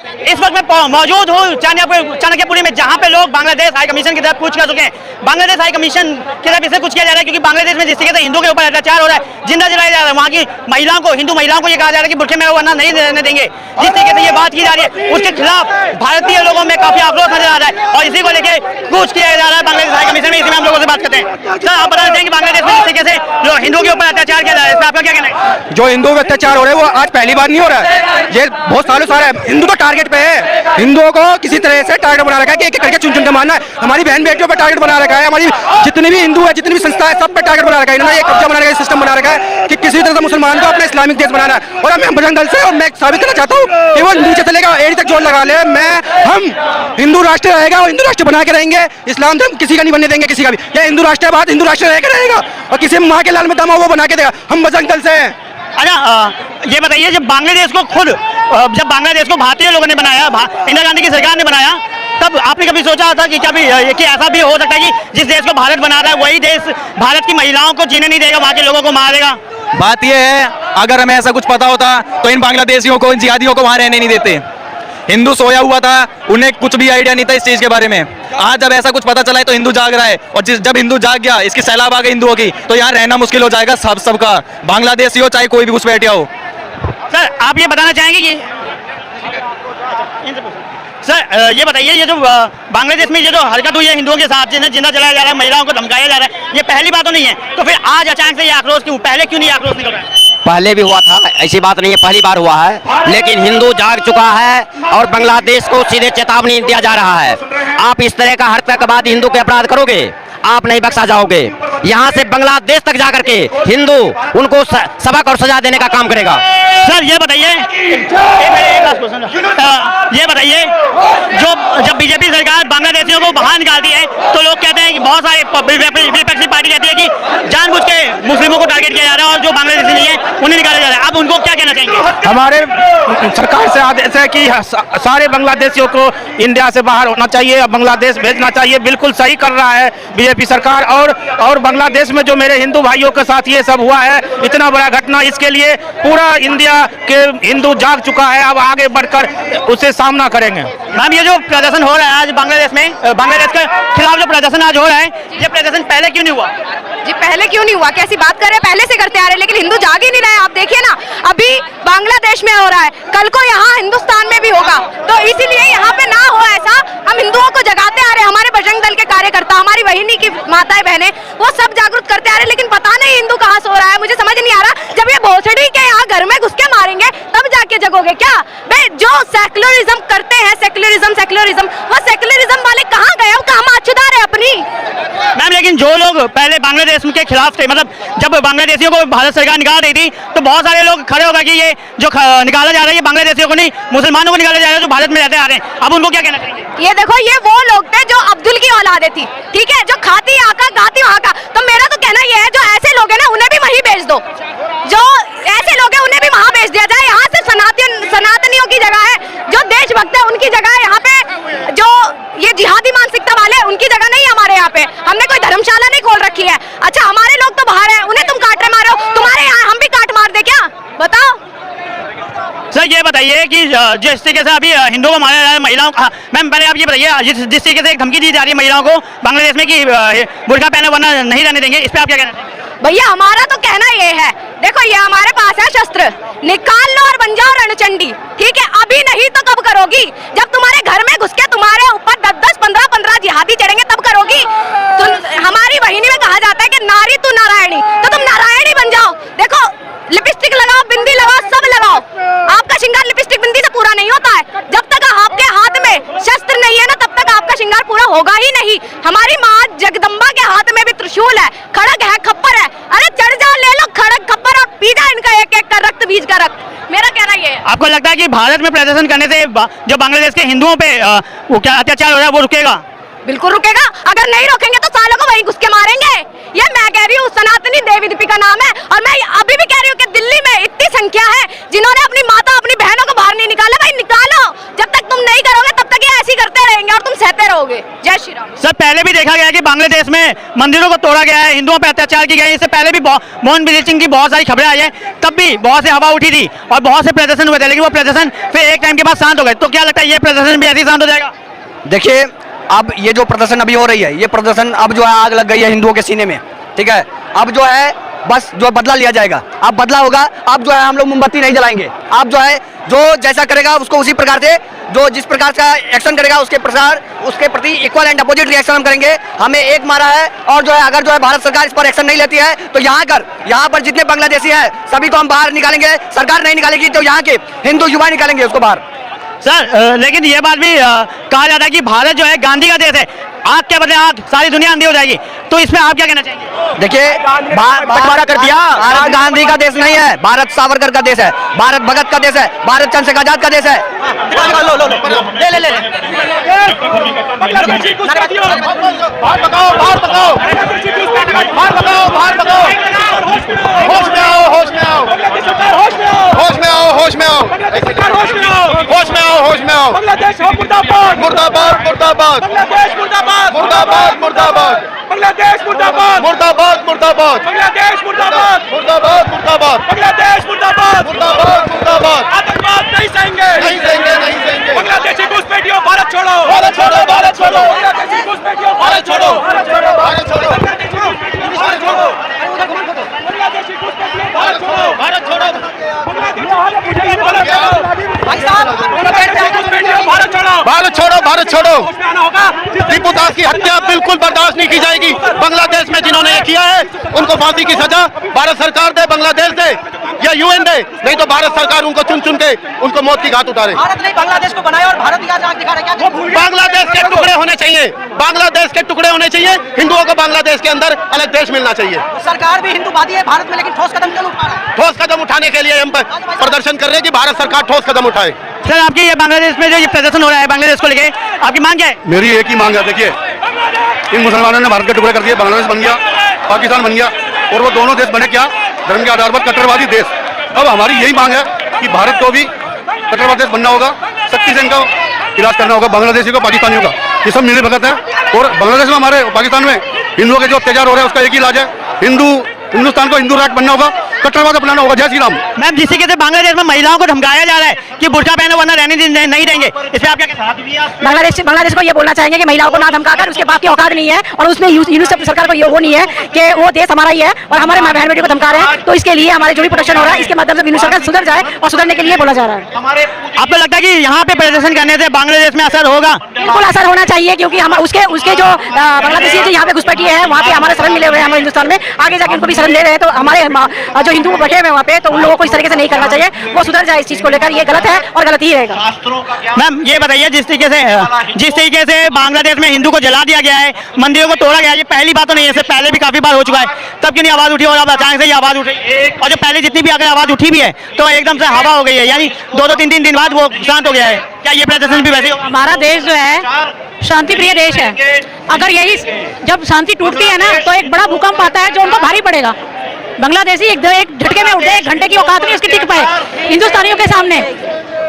इस वक्त मैं मौजूद हूँ चाणक्यपुरी में, जहाँ पे लोग बांग्लादेश हाई कमीशन की तरफ पूछ कर चुके हैं। बांग्लादेश हाई कमीशन की तरफ इससे कुछ किया जा रहा है क्योंकि बांग्लादेश में जिस तरीके से हिंदू के ऊपर अत्याचार हो रहा है, जिंदा जलाया जा रहा है, वहाँ की महिलाओं को, हिंदू महिलाओं को ये कहा जा रहा है कि बुरखे में वरना नहीं रहने देंगे। जिस तरीके से ये बात की जा रही है उसके खिलाफ भारतीय लोगों में काफी आक्रोश नजर आ रहा है और इसी को लेकर कुछ किया जा रहा है बांग्लादेश हाई कमीशन में। इसी में हम लोगों से बात करते हैं। सर, आप बता देते हैं कि बांग्लादेश में जिस तरीके से जो हिंदुओं के ऊपर अत्याचार किया जा रहा है, आपका क्या कहना है? जो हिंदुओं पे अत्याचार हो रहे हैं वो आज पहली बार नहीं हो रहा है, ये बहुत सालों से है। हिंदू तो टारगेट पे है, हिंदुओं को किसी तरह से टारगेट बना रखा है कि एक एक करके चुन चुन के मारना है। हमारी बहन बेटियों पे टारगेट बना रखा है, हमारी जितनी भी हिंदू है, जितनी भी संस्था है, सब पे टारगेट बना रखा है। इन्होंने एक कब्जा बनाने का सिस्टम बना रखा है कि किसी तरह से मुसलमान को अपना इस्लामिक देश बनाना है। और मैं बजरंग दल से और मैं साबित करना चाहता हूँ कि वो नीचे चलेगा, एड़ी तक जोर लगा ले, हम हिंदू राष्ट्र रहेगा और हिंदू राष्ट्र बना के रहेंगे। इस्लाम धर्म किसी का नहीं बनने देंगे, किसी का भी। ये हिंदू राष्ट्र है, बात हिंदू राष्ट्र रहेगा और किसी माँ के लाल में दम हो वो बना के देगा। हम बजरंग दल से हैं। अच्छा, ये बताइए, जब बांग्लादेश को भारतीय लोगों ने बनाया, इंदिरा गांधी की सरकार ने बनाया, तब आपने कभी सोचा था कि कि ऐसा भी हो सकता है कि जिस देश को भारत बना रहा है वही देश भारत की महिलाओं को जीने नहीं देगा, वहाँ के लोगों को मारेगा? बात यह है, अगर हमें ऐसा कुछ पता होता तो इन बांग्लादेशियों को, इन जिहादियों को वहाँ रहने नहीं देते। हिंदू सोया हुआ था, उन्हें कुछ भी आइडिया नहीं था इस चीज के बारे में। आज जब ऐसा कुछ पता चला है तो हिंदू जाग रहा है, और जब हिंदू जाग गया, इसकी सैलाब आ गई हिंदुओं की, तो यहाँ रहना मुश्किल हो जाएगा सबका, बांग्लादेशी हो चाहे कोई भी घुस बैठा हो। सर, आप ये बताना चाहेंगे कि सर ये बताइए, ये जो बांग्लादेश में ये जो हरकत हुई है हिंदुओं के साथ, जिन्हें जिंदा जलाया जा रहा है, महिलाओं को धमकाया जा रहा है, ये पहली बात तो नहीं है, तो फिर आज अचानक से ये आक्रोश क्यों? पहले क्यों नहीं आक्रोश निकल रहा है? पहले भी हुआ था, ऐसी बात नहीं है, पहली बार हुआ है, लेकिन हिंदू जाग चुका है और बांग्लादेश को सीधे चेतावनी दिया जा रहा है। आप इस तरह का हरकतवादी हिंदू के अपराध करोगे, आप नहीं बख्शा जाओगे। यहाँ से बांग्लादेश तक जाकर के हिंदू उनको सबक और सजा देने का काम करेगा। सर, ये बताइए, जब बीजेपी सरकार बांग्लादेशियों को बाहर निकालती है तो लोग कहते हैं कि बहुत सारे विपक्षी पार्टी कहती है कि जानबूझ के मुस्लिमों को टारगेट किया जा रहा है और जो बांग्लादेशी नहीं है उन्हें निकाला जा रहा है। आप उनको क्या कहना चाहेंगे? हमारे सरकार से आदेश है कि सारे बांग्लादेशियों को इंडिया से बाहर होना चाहिए, बांग्लादेश भेजना चाहिए। बिल्कुल सही कर रहा है बीजेपी सरकार। और बांग्लादेश में जो मेरे हिंदू भाइयों के साथ ये सब हुआ है, इतना बड़ा घटना, इसके लिए पूरा इंडिया के हिंदू जाग चुका है। अब आगे बढ़कर उससे सामना करेंगे। मैम, ये जो प्रदर्शन हो रहा है आज बांग्लादेश में, बांग्लादेश के खिलाफ जो प्रदर्शन आज हो रहा है, ये प्रदर्शन पहले क्यों नहीं हुआ? जी, पहले क्यों नहीं हुआ? कैसी बात कर रहे हैं, पहले से करते आ रहे हैं, लेकिन हिंदू जाग ही नहीं रहे। आप देखिए ना, अभी बांग्लादेश में हो रहा है, कल को यहाँ हिंदुस्तान में भी होगा, तो इसीलिए यहाँ पे ना हो ऐसा, हम हिंदुओं को जगाते आ रहे हैं। हमारे बजरंग दल के कार्यकर्ता, हमारी वाहिनी की माताएं बहनें, वो सब जागरूक करते आ रहे हैं, लेकिन पता नहीं हिंदू कहाँ सो रहा है, मुझे समझ नहीं आ रहा। जब ये भोसड़ी के यहाँ घर में घुस के मारेंगे तब जाके जगोगे क्या? भाई, जो सेक्युलरिज्म करते हैं, सेक्युलरिज्म, वो सेक्युलरिज्म वाले कहाँ गए? वो कहाँ माचुदार है अपनी? मैम, लेकिन जो लोग पहले बांग्लादेश के खिलाफ थे, मतलब जब बांग्लादेशियों को भारत सरकार निकाल रही थी तो बहुत सारे लोग खड़े हो गए कि ये जो निकाला जा रहा है ये बांग्लादेशियों को नहीं, मुसलमानों को निकाला जा रहा है जो भारत में रहते आ रहे हैं। अब उनको क्या कहना चाहिए? ये देखो, ये वो लोग थे जो अब्दुल की औलादे थी, ठीक है, जो खाती आका गाती वहाँ का। तो मेरा तो कहना ये है, जो ऐसे लोग हैं ना उन्हें भी वहीं भेज दो, जो ऐसे लोग हैं उन्हें भी वहाँ भेज दिया जाए। यहाँ सिर्फ सनातनियों की जगह है, जो देशभक्त है उनकी जगह है यहाँ पे, जो ये जिहादी मानसिकता वाले हैं उनकी जगह नहीं है हमारे यहाँ पे। हमने कोई धर्मशाला नहीं खोल रखी है। अच्छा, हमारे लोग तो बाहर हैं, उन्हें तुम काट रहे मारो, तुम्हारे यहाँ हम भी काट मार दे क्या? बताओ। सर, ये बताइए कि जिस तरीके से अभी हिंदुओं को मारा जा रहा है, महिलाओं का, मैम पहले आप ये बताइए, जिस तरीके से एक धमकी दी जा रही है महिलाओं को बांग्लादेश में कि बुर्का पहने वरना नहीं रहने देंगे, इस पर आप क्या कहना चाहिए? भैया, हमारा तो कहना ये है, देखो ये हमारे पास है शस्त्र, निकाल लो और बन जाओ रणचंडी, ठीक है? अभी नहीं तो कब करोगी? जब तुम्हारे घर में घुस के तुम्हारे ऊपर 10-10, 15-15 जिहादी चढ़ेंगे तब करोगी? तो हमारी वाहिनी में कहा जाता है कि नारी तू नारायणी, तो तुम नारायणी बन जाओ। देखो, लिपस्टिक लगाओ, बिंदी लगाओ, सब लगाओ, आपका श्रृंगार लिपस्टिक बिंदी से पूरा नहीं होता है। जब तक आपके हाथ में शस्त्र नहीं है ना, तब तक आपका श्रृंगार पूरा होगा ही नहीं। हमारी माँ जगदम्बा के हाथ में भी त्रिशूल है, खड़ग है, खप्पर है। अरे चढ़ जाओ, ले लो खड़ग खप्पर और पी जाओ इनका एक एक का रक्त, बीज का रक्त। मेरा कहना ये है। आपको लगता है कि भारत में प्रदर्शन करने से जो बांग्लादेश के हिंदुओं पे वो क्या अत्याचार हो रहा है वो रुकेगा? बिल्कुल रुकेगा। अगर नहीं रोकेंगे तो सालों को वहीं घुस के मारेंगे। ये मैं कह रही हूँ, सनातनी देवी दीपिका नाम है, और मैं अभी भी कह रही हूँ कि दिल्ली में इतनी संख्या है जिन्होंने अपनी माता, अपनी बहनों को बाहर नहीं निकाला। भाई निकालो, जब तक तुम नहीं करोगे तब तक ये ऐसे ही करते रहेंगे और तुम सहते रहोगे। जय श्री राम। सर, पहले भी देखा गया कि बांग्लादेश में में मंदिरों को तोड़ा गया है, हिंदुओं पर अत्याचार किए गए हैं। इससे पहले भी मोहन बिजली सिंह की बहुत सारी खबरें आई है, तब भी बहुत से हवा उठी थी और बहुत से प्रदर्शन हुए थे, लेकिन वो प्रदर्शन फिर एक टाइम के बाद शांत हो गए। तो क्या लगता है ये प्रदर्शन भी ऐसे ही शांत हो जाएगा? देखिए, अब ये जो प्रदर्शन अभी हो रही है, ये प्रदर्शन अब जो है आग लग गई है हिंदुओं के सीने में, ठीक है। अब जो है बस जो बदला लिया जाएगा, अब बदला होगा। अब जो है हम लोग मोमबत्ती नहीं जलाएंगे। अब जो है जो जैसा करेगा उसको उसी प्रकार से, जो जिस प्रकार का एक्शन करेगा उसके प्रति इक्वल एंड अपोजिट रिएक्शन हम करेंगे। हमें एक मारा है और जो है अगर जो है भारत सरकार इस पर एक्शन नहीं लेती है तो यहाँ पर जितने बांग्लादेशी हैं सभी को हम बाहर निकालेंगे। सरकार नहीं निकालेगी तो यहाँ के हिंदू युवा निकालेंगे उसको बाहर। सर लेकिन ये बात भी कहा जाता है कि भारत जो है गांधी का देश है, आग के बदले आग, सारी दुनिया अंधी हो जाएगी। तो इसमें आप क्या कहना चाहेंगे? देखिए, बंटवारा कर दिया। भारत गांधी का देश नहीं है, भारत सावरकर का देश है, भारत भगत का देश है, भारत चंद्रशेखर आजाद का देश है। बांग्लादेश मुर्दाबाद मुर्दाबाद मुर्दाबाद बांग्लादेश मुर्दाबाद मुर्दाबाद मुर्दाबाद बांग्लादेश मुर्दाबाद मुर्दाबाद मुर्दाबाद बांग्लादेश मुर्दाबाद मुर्दाबाद मुर्दाबाद बांग्लादेश मुर्दाबाद मुर्दाबाद मुर्दाबाद आतंकवाद नहीं सहेंगे नहीं सहेंगे नहीं सहेंगे। बांग्लादेशी घुसपैठियों भारत छोड़ो भारत छोड़ो भारत छोड़ो बांग्लादेशी घुसपैठियों भारत छोड़ो भारत छोड़ो भारत छोड़ो भारत छोड़ो बांग्लादेशी घुसपैठियों भारत छोड़ो भारत छोड़ो भारत छोड़ो भारत छोड़ो। टीपू दास की हत्या बिल्कुल बर्दाश्त नहीं की जाएगी। बांग्लादेश में जिन्होंने ये किया है उनको फांसी की सजा भारत सरकार दे, बांग्लादेश दे या यूएन दे, नहीं तो भारत सरकार उनको चुन चुन के उनको मौत की घाट उतारे। भारत ने बांग्लादेश को बनाया और भारत दिखा रहा है क्या? बांग्लादेश के टुकड़े होने चाहिए, बांग्लादेश के टुकड़े होने चाहिए। हिंदुओं को बांग्लादेश के अंदर अलग देश मिलना चाहिए। सरकार भी हिंदूवादी है भारत में, लेकिन ठोस कदम क्यों उठा रहा है? ठोस कदम उठाने के लिए हम प्रदर्शन कर रहे हैं कि भारत सरकार ठोस कदम उठाए। सर आपकी ये बांग्लादेश में जो ये प्रदर्शन हो रहा है बांग्लादेश को लेके, आपकी मांग क्या है? मेरी एक ही मांग है, देखिए इन मुसलमानों ने भारत के टुकड़े कर दिए, बांग्लादेश बन गया, पाकिस्तान बन गया और वो दोनों देश बने क्या? धर्म के आधार पर कट्टरवादी देश। अब हमारी यही मांग है कि भारत को भी कट्टरवादी देश बनना होगा, सख्ती से इनका इलाज करना होगा, बांग्लादेशी को, पाकिस्तानियों का। ये सब मिले भगत है और बांग्लादेश में हमारे पाकिस्तान में हिंदुओं के जो अत्याचार हो रहा है उसका एक ही इलाज है, हिंदुस्तान को हिंदू राष्ट्र बनना होगा, कट्टरवाद अपनाना होगा। जय श्री राम। मैम जिस तरीके से बांग्लादेश में महिलाओं को धमकाया जा रहा है कि बुर्का पहनो वरना रहने नहीं देंगे, इस पे आप क्या कहते हैं? बांग्लादेश को ये बोलना चाहेंगे कि महिलाओं को ना धमकाकर उसके बाप की औकात नहीं है और उसमें यूनिसेफ सरकार को ये वो नहीं है कि वो देश हमारा ही है और हमारे बहन बेटी को धमका रहे हैं। तो इसके लिए हमारे जो भी प्रोटेक्शन हो रहा है इसके माध्यम से यूनिसेफ सरकार सुधर जाए और सुधरने के लिए बोला जा रहा है। आपको लगता है कि यहाँ पे प्रदर्शन करने से बांग्लादेश में असर होगा? बिल्कुल असर होना चाहिए, क्योंकि हम उसके जो बांग्लादेशी यहाँ पे घुसपैठी है वहाँ पे हमारे शरण मिले हुए हैं, हमारे हिंदुस्तान में आगे जाके उनको भी शरण ले रहे हैं। तो हमारे जो हिंदू बैठे हुए वहाँ पे, तो उन लोगों को इस तरीके से नहीं करना चाहिए, वो सुधर जाए इस चीज को लेकर। ये गलत है और गलत ही रहेगा। मैम ये बताइए जिस तरीके से बांग्लादेश में हिंदू को जला दिया गया है, मंदिरों को तोड़ा गया है, ये पहली बात तो नहीं है, इससे पहले भी काफी बार हो चुका है, तब क्यों नहीं आवाज उठी और अब अचानक से ये आवाज उठी? और जो पहले जितनी भी अगर आवाज उठी भी है तो एकदम से हवा हो गई है, यानी 2-3 दिन बाद वो शांत हो गया है। क्या ये प्रदर्शन भी वैसे होगा? हमारा देश जो है शांति प्रिय देश है, अगर यही जब शांति टूटती है ना तो एक बड़ा भूकंप आता है जो उनको भारी पड़ेगा। बांग्लादेशी एक झटके में उठे, 1 घंटे की औकात नहीं उसकी टिक पाए हिंदुस्तानियों के सामने।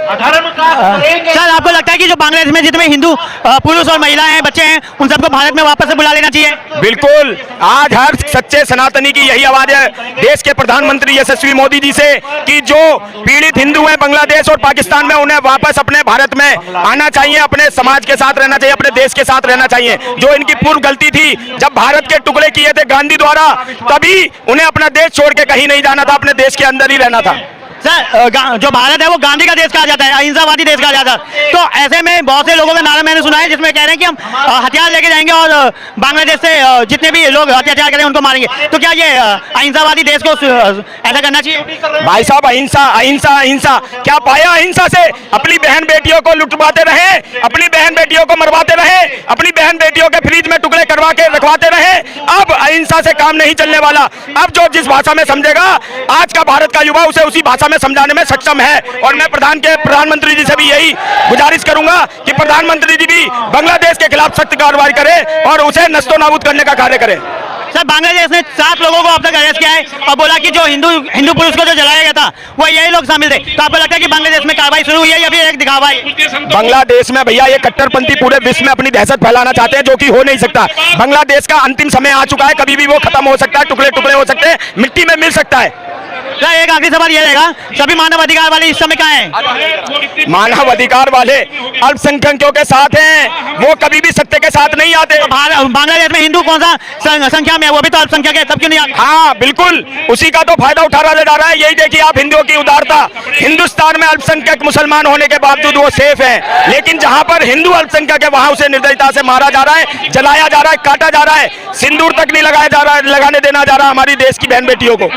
सर आपको लगता है कि जो बांग्लादेश में जितने हिंदू पुरुष और महिलाएं हैं, बच्चे हैं, उन सबको भारत में वापस से बुला लेना चाहिए? बिल्कुल, आज हर सच्चे सनातनी की यही आवाज है देश के प्रधानमंत्री यशस्वी मोदी जी से कि जो पीड़ित हिंदू हैं बांग्लादेश और पाकिस्तान में, उन्हें वापस अपने भारत में आना चाहिए, अपने समाज के साथ रहना चाहिए, अपने देश के साथ रहना चाहिए। जो इनकी पूर्व गलती थी, जब भारत के टुकड़े किए थे गांधी द्वारा, तभी उन्हें अपना देश छोड़ के कहीं नहीं जाना था, अपने देश के अंदर ही रहना था। सर जो भारत है वो गांधी का देश कहा जाता है, अहिंसावादी देश कहा जाता है, तो ऐसे में बहुत से लोगों का नारा मैंने सुना है जिसमें कह रहे हैं कि हम हथियार लेके जाएंगे और बांग्लादेश से जितने भी लोग अत्याचार करें उनको मारेंगे। तो क्या ये अहिंसावादी देश को ऐसा करना चाहिए? भाई साहब, अहिंसा अहिंसा अहिंसा क्या पाया? अहिंसा से अपनी बहन बेटियों को लुटवाते रहे, अपनी बहन बेटियों को मरवाते रहे, अपनी बहन बेटियों के फ्रिज में टुकड़े करवा के रखवाते रहे। अब अहिंसा से काम नहीं चलने वाला। अब जो जिस भाषा में समझेगा, आज का भारत का युवा उसे उसी भाषा समझाने में सक्षम है। और मैं प्रधानमंत्री जी से भी यही गुजारिश करूंगा कि प्रधानमंत्री जी भी बांग्लादेश के खिलाफ सख्त कार्रवाई करें और उसे नस्तो नाबूद करने का कार्य करें। सर बांग्लादेश ने 7 लोगों को अब तक अरेस्ट किया है और बोला कि जो हिंदू पुरुष को जो जलाया गया था वो यही लोग शामिल थे। तो आपको लगता है कि बांग्लादेश में कार्रवाई शुरू हुई है या फिर एक दिखावा है? बांग्लादेश में भैया ये कट्टरपंथी पूरे विश्व में अपनी दहशत फैलाना चाहते हैं, जो कि हो नहीं सकता। बांग्लादेश का अंतिम समय आ चुका है, कभी भी वो खत्म हो सकता है, टुकड़े टुकड़े हो सकते हैं, मिट्टी में मिल सकता है। सर एक आखिरी सवाल ये रहेगा, सभी मानव अधिकार वाले इस समय कहाँ हैं? मानव अधिकार वाले अल्पसंख्यकों के साथ हैं, वो कभी भी सत्य के साथ नहीं आते। बांग्लादेश में हिंदू कौन सा संख्या में है? वो भी तो अल्पसंख्यक है, तब क्यों नहीं आते? हाँ बिल्कुल, उसी का तो फायदा उठा जा रहा है। यही देखिए आप हिंदुओं की उदारता, हिंदुस्तान में अल्पसंख्यक मुसलमान होने के बावजूद वो सेफ है, लेकिन जहां पर हिंदू अल्पसंख्यक है वहां उसे निर्दयता से मारा जा रहा है, जलाया जा रहा है, काटा जा रहा है, सिंदूर तक नहीं लगाया जा रहा है, लगाने देना जा रहा है हमारी देश की बहन बेटियों को।